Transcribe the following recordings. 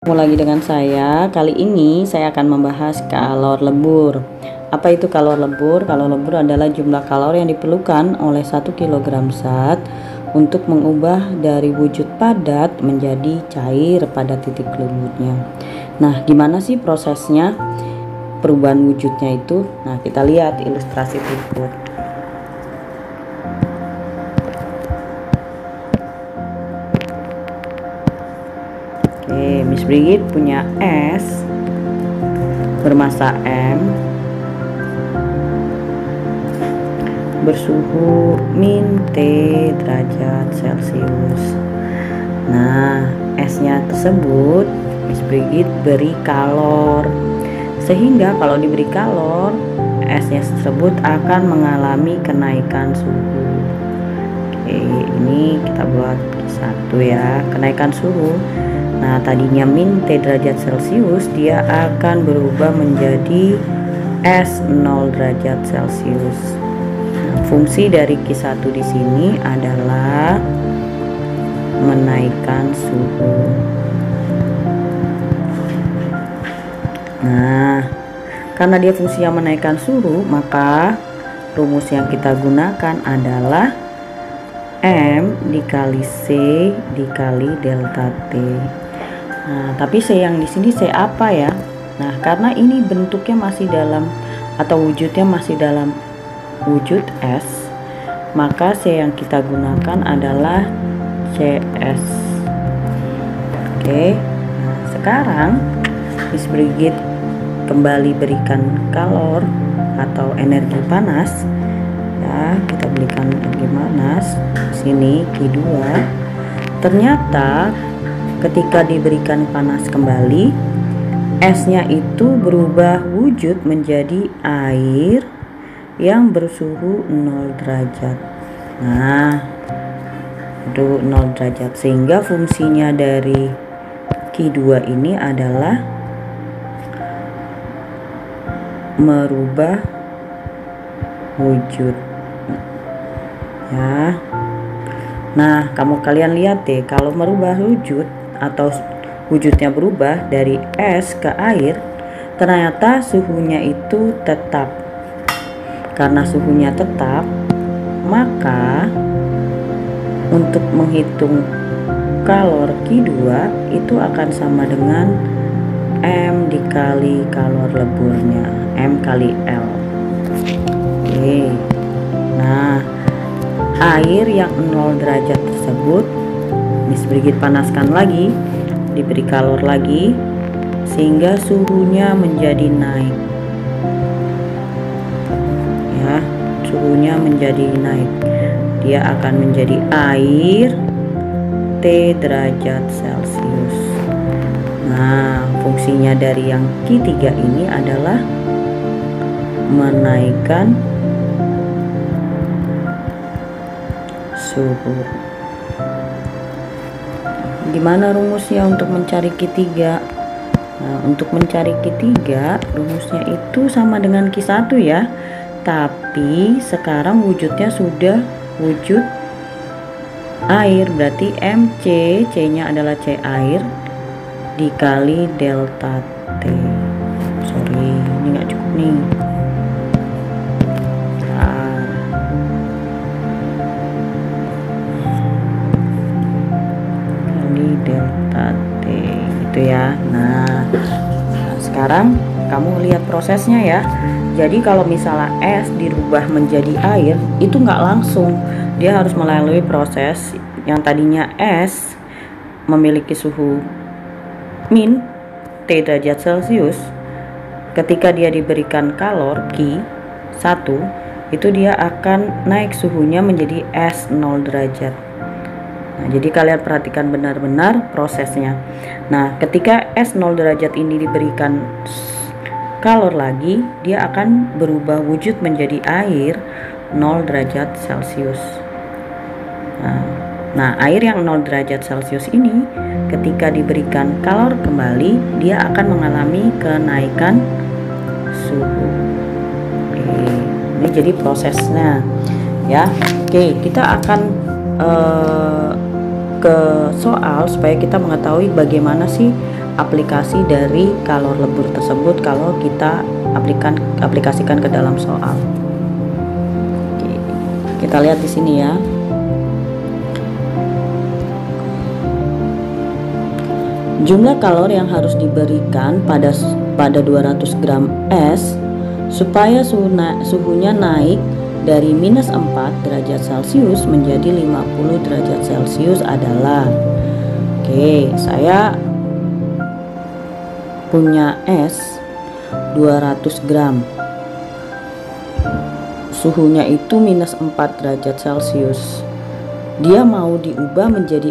Ketemu lagi dengan saya. Kali ini saya akan membahas kalor lebur. Apa itu kalor lebur? Kalor lebur adalah jumlah kalor yang diperlukan oleh 1 kg zat untuk mengubah dari wujud padat menjadi cair pada titik leburnya. Nah, gimana sih prosesnya perubahan wujudnya itu? Nah, kita lihat ilustrasi berikut. Oke, Miss Brigit punya es bermassa M bersuhu -T derajat Celcius. Nah, esnya tersebut Miss Brigit beri kalor, sehingga kalau diberi kalor, esnya tersebut akan mengalami kenaikan suhu. Oke, ini kita buat satu ya, kenaikan suhu. Nah, tadinya -T derajat Celcius, dia akan berubah menjadi es 0 derajat Celcius. Nah, fungsi dari Q1 di sini adalah menaikkan suhu. Nah, karena dia fungsinya menaikkan suhu, maka rumus yang kita gunakan adalah M dikali C dikali delta T. Nah, tapi C yang di sini C apa ya? Nah, karena ini bentuknya masih dalam atau wujudnya masih dalam wujud S, maka C yang kita gunakan adalah CS. Oke. Nah, sekarang Miss Brigit kembali berikan kalor atau energi panas. Ya, kita berikan energi panas. Sini Q2. Ternyata ketika diberikan panas kembali, esnya itu berubah wujud menjadi air yang bersuhu 0 derajat. Nah, itu 0 derajat, sehingga fungsinya dari Q2 ini adalah merubah wujud. Ya. Nah, kalian lihat deh, kalau merubah wujud atau wujudnya berubah dari es ke air, ternyata suhunya itu tetap. Karena suhunya tetap, maka untuk menghitung kalor Q2 itu akan sama dengan M dikali kalor leburnya, M kali L. Oke. Nah, air yang 0 derajat tersebut Miss Brigit panaskan lagi, diberi kalor lagi, sehingga suhunya menjadi naik. Ya, suhunya menjadi naik. Dia akan menjadi air T derajat Celcius. Nah, fungsinya dari yang Q3 ini adalah menaikkan suhu. Gimana rumusnya untuk mencari Q3? Nah, untuk mencari Q3, rumusnya itu sama dengan Q1 ya. Tapi sekarang wujudnya sudah wujud air, berarti MC, C-nya adalah C air dikali delta T. Sorry, ini nggak cukup nih. Delta T gitu ya. Nah, sekarang kamu lihat prosesnya ya. Jadi kalau misalnya es dirubah menjadi air, itu nggak langsung, dia harus melalui proses yang tadinya es memiliki suhu -T derajat Celcius. Ketika dia diberikan kalor Q1, itu dia akan naik suhunya menjadi es 0 derajat. Nah, jadi kalian perhatikan benar-benar prosesnya. Nah, ketika es 0 derajat ini diberikan kalor lagi, dia akan berubah wujud menjadi air 0 derajat Celcius. Nah, air yang 0 derajat Celcius ini ketika diberikan kalor kembali, dia akan mengalami kenaikan suhu. Oke, ini jadi prosesnya ya. Oke, kita akan ke soal supaya kita mengetahui bagaimana sih aplikasi dari kalor lebur tersebut kalau kita aplikasikan ke dalam soal. Oke, kita lihat di sini ya. Jumlah kalor yang harus diberikan pada 200 gram es supaya suhunya naik dari minus 4 derajat Celcius menjadi 50 derajat Celcius adalah, oke, saya punya es 200 gram, suhunya itu minus 4 derajat Celcius. Dia mau diubah menjadi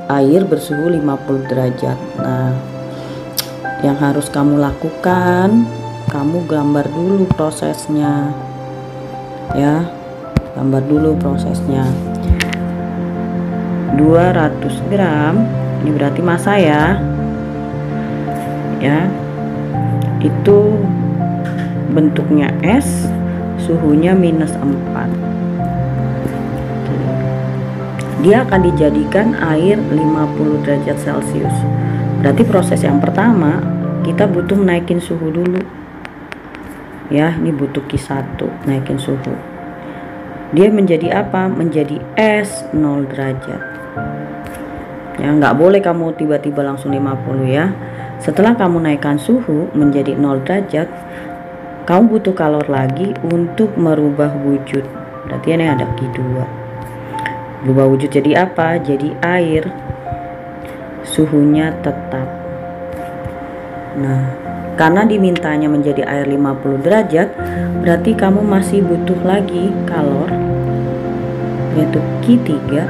air bersuhu 50 derajat. Nah, yang harus kamu lakukan, kamu gambar dulu prosesnya ya, gambar dulu prosesnya. 200 gram ini berarti massa ya, itu bentuknya es, suhunya minus 4. Dia akan dijadikan air 50 derajat Celcius. Berarti proses yang pertama kita butuh naikin suhu dulu ya. Ini butuh Q1, naikin suhu. Dia menjadi apa? Menjadi es 0 derajat ya. Nggak boleh kamu tiba-tiba langsung 50 ya. Setelah kamu naikkan suhu menjadi 0 derajat, kamu butuh kalor lagi untuk merubah wujud. Berarti ini ada Q2. Berubah wujud jadi apa? Jadi air, suhunya tetap. Nah, karena dimintanya menjadi air 50 derajat, berarti kamu masih butuh lagi kalor, yaitu Q3,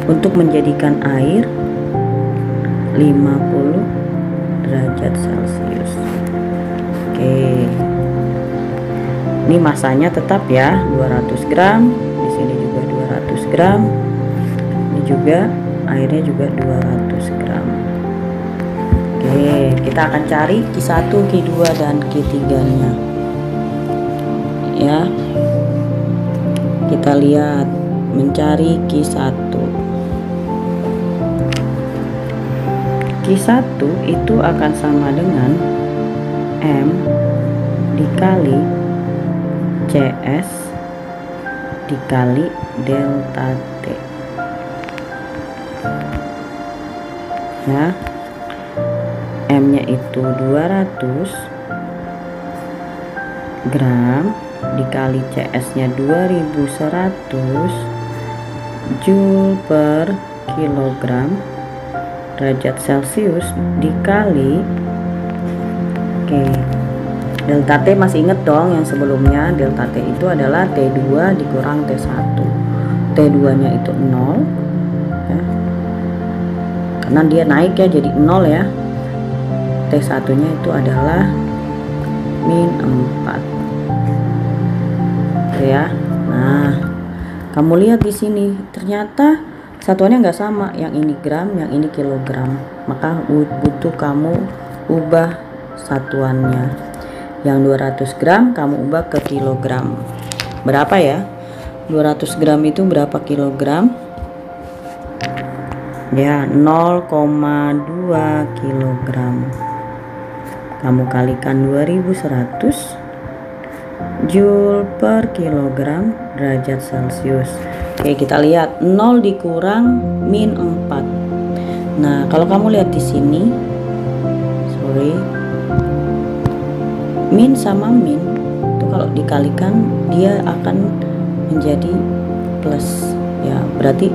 untuk menjadikan air 50 derajat Celcius. Oke, ini massanya tetap ya, 200 gram. Di sini juga 200 gram. Ini juga airnya juga 200 gram. Oke, kita akan cari Q1, Q2 dan Q3 nya ya. Kita lihat, mencari Q1. Q1 itu akan sama dengan M dikali CS dikali delta T ya. M nya itu 200 gram dikali CS nya 2100 Joule per kilogram derajat Celcius dikali, oke, delta T masih inget dong yang sebelumnya. Delta T itu adalah T2 dikurang T1. T2 nya itu 0 ya, karena dia naik ya, jadi 0 ya. T1 nya itu adalah min 4. Oke ya. Nah, kamu lihat di sini ternyata satuannya nggak sama, yang ini gram, yang ini kilogram. Maka butuh kamu ubah satuannya. Yang 200 gram kamu ubah ke kilogram. Berapa ya? 200 gram itu berapa kilogram? Ya, 0,2 kilogram. Kamu kalikan 2100 Joule per kilogram derajat Celcius. Oke, kita lihat 0 dikurang min 4. Nah, kalau kamu lihat di sini, min sama min itu kalau dikalikan dia akan menjadi plus ya. Berarti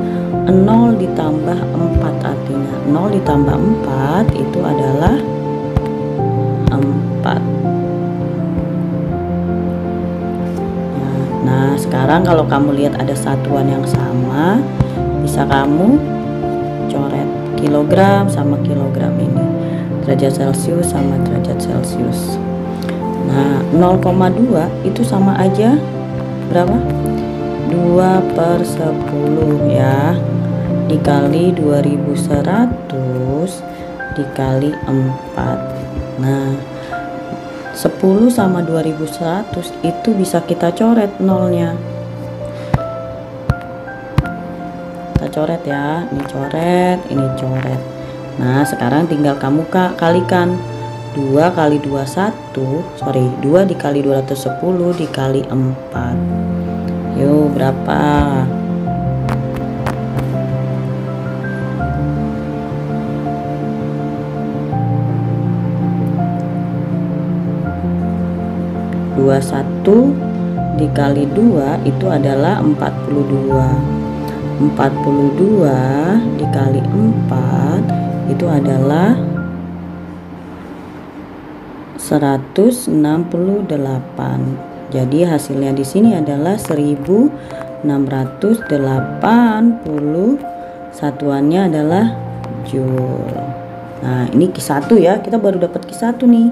0 ditambah 4 artinya 0 ditambah 4 itu adalah 4. Nah, sekarang kalau kamu lihat ada satuan yang sama, bisa kamu coret kilogram sama kilogram ini, derajat Celcius sama derajat Celcius. Nah, 0,2 itu sama aja berapa? 2/10 ya, dikali 2100 dikali 4. Nah, 10 sama 2100 itu bisa kita coret nolnya. Kita coret ya, ini coret, ini coret. Nah, sekarang tinggal kamu kalikan 2 kali 2 dikali 210 dikali 4. Yuk, berapa? Dua satu dikali 2 itu adalah 42. 42 dikali 4 itu adalah 168. Jadi hasilnya di sini adalah 1680. Satuannya adalah joule. Nah, ini Q1 ya. Kita baru dapat Q1 nih.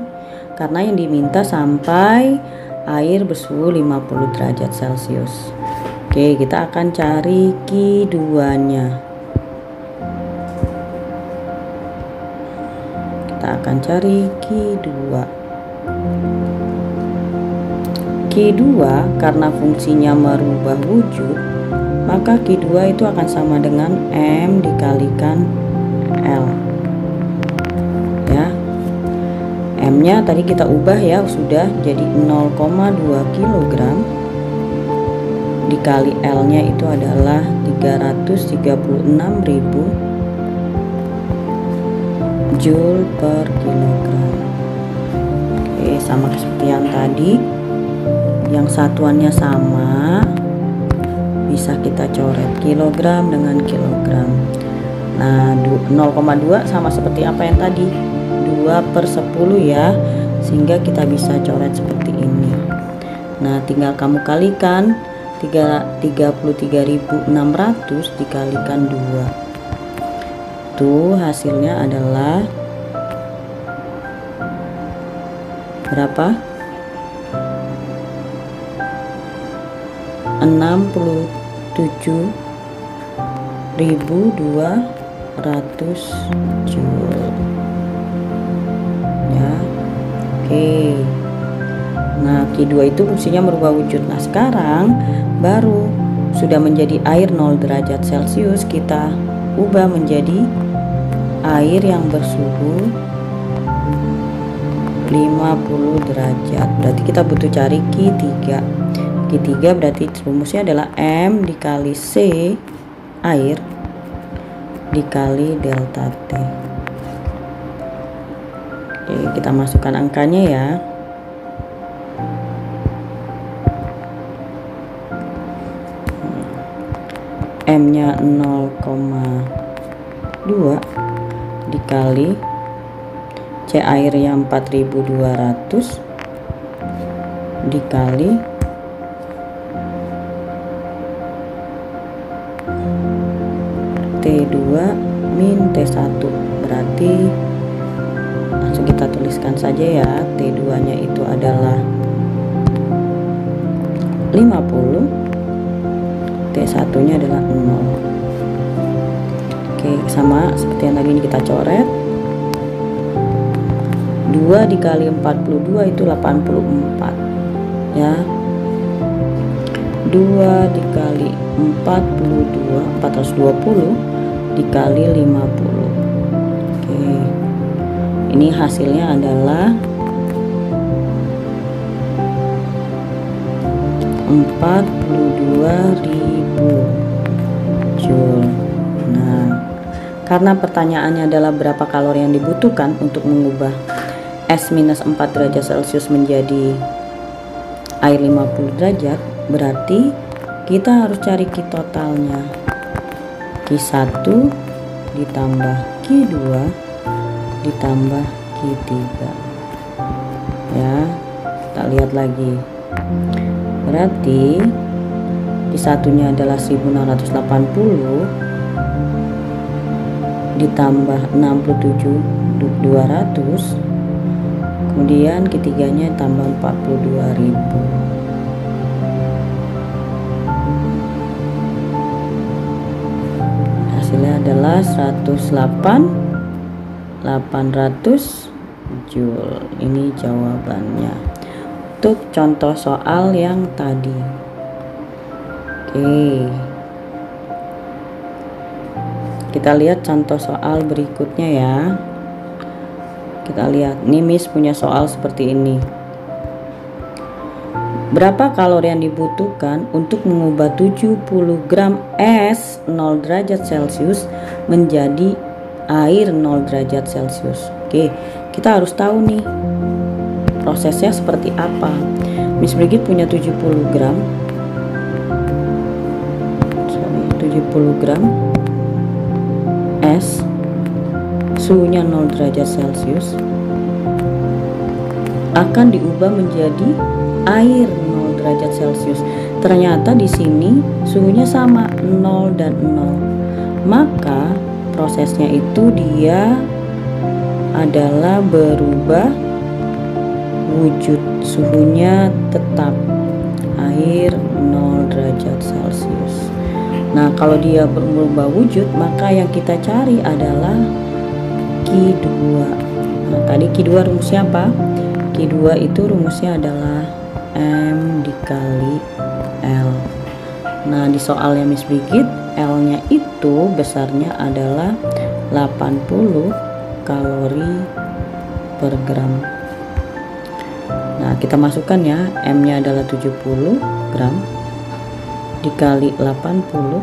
Karena yang diminta sampai air bersuhu 50 derajat Celcius. Oke, kita akan cari Q2-nya. Kita akan cari Q2. Q2 karena fungsinya merubah wujud, maka Q2 itu akan sama dengan M dikalikan L. Ya. M-nya tadi kita ubah ya, sudah jadi 0,2 kg dikali L-nya itu adalah 336.000 joule per kilogram. Oke, sama seperti yang tadi, yang satuannya sama, bisa kita coret kilogram dengan kilogram. Nah, 0,2 sama seperti apa yang tadi, 2/10 ya, sehingga kita bisa coret seperti ini. Nah, tinggal kamu kalikan 33.600 dikalikan 2. Tuh hasilnya adalah berapa? 67.200 joule. Ya. Oke. Nah, Q2 itu fungsinya merubah wujud. Nah, sekarang baru sudah menjadi air 0 derajat Celcius, kita ubah menjadi air yang bersuhu 50 derajat. Berarti kita butuh cari Q3. Q3 berarti rumusnya adalah M dikali C air dikali delta T. Oke, kita masukkan angkanya ya. M-nya 0,2 dikali C airnya 4200 dikali T2 min T1, berarti langsung kita tuliskan saja ya. T2 nya itu adalah 50, T1 nya adalah 0. Oke, sama seperti yang tadi ini kita coret. 2 dikali 42 itu 84 ya. 2 dikali 42 420 dikali 50. Oke, ini hasilnya adalah 42.000 joule. Nah, karena pertanyaannya adalah berapa kalori yang dibutuhkan untuk mengubah S minus 4 derajat Celcius menjadi air 50 derajat, berarti kita harus cari Q totalnya. Q1 ditambah Q2 ditambah Q3. Ya, kita lihat lagi. Berarti Q1 nya adalah 1680 ditambah 67.200, kemudian ketiganya tambah 42.000. Hasilnya adalah 108.800 joule. Ini jawabannya untuk contoh soal yang tadi. Oke, Kita lihat contoh soal berikutnya ya. Kita lihat, nih Miss punya soal seperti ini. Berapa kalori yang dibutuhkan untuk mengubah 70 gram es 0 derajat Celcius menjadi air 0 derajat Celcius? Oke, kita harus tahu nih prosesnya seperti apa. Miss Brigit punya 70 gram 70 gram es, suhunya 0 derajat Celcius, akan diubah menjadi air 0 derajat Celcius. Ternyata di sini suhunya sama, 0 dan 0. Maka prosesnya itu dia adalah berubah wujud, suhunya tetap air 0 derajat Celcius. Nah, kalau dia berubah wujud, maka yang kita cari adalah Q2. Nah, tadi Q2 rumusnya apa? Q2 itu rumusnya adalah M dikali L. Nah, di soalnya Miss Brigit, L-nya itu besarnya adalah 80 kalori per gram. Nah, kita masukkan ya, M-nya adalah 70 gram dikali 80.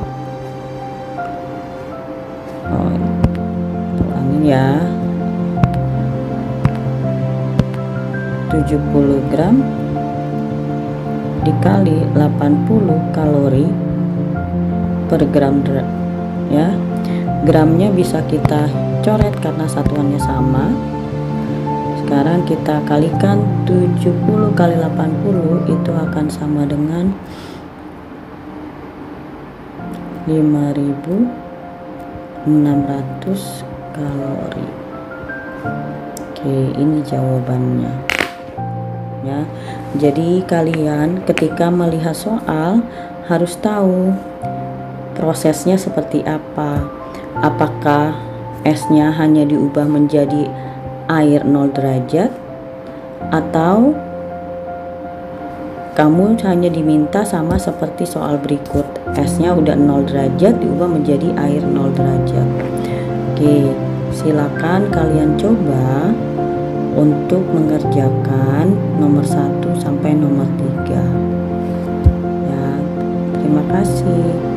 Ulangin ya. 70 gram dikali 80 kalori per gram ya. Gramnya bisa kita coret karena satuannya sama. Sekarang kita kalikan 70 kali 80 itu akan sama dengan 5.600 kalori. Oke, ini jawabannya ya. Jadi kalian ketika melihat soal harus tahu prosesnya seperti apa. Apakah esnya hanya diubah menjadi air 0 derajat, atau kamu hanya diminta sama seperti soal berikut, esnya udah 0 derajat diubah menjadi air 0 derajat. Oke, silakan kalian coba untuk mengerjakan nomor 1 sampai nomor 3 ya. Terima kasih.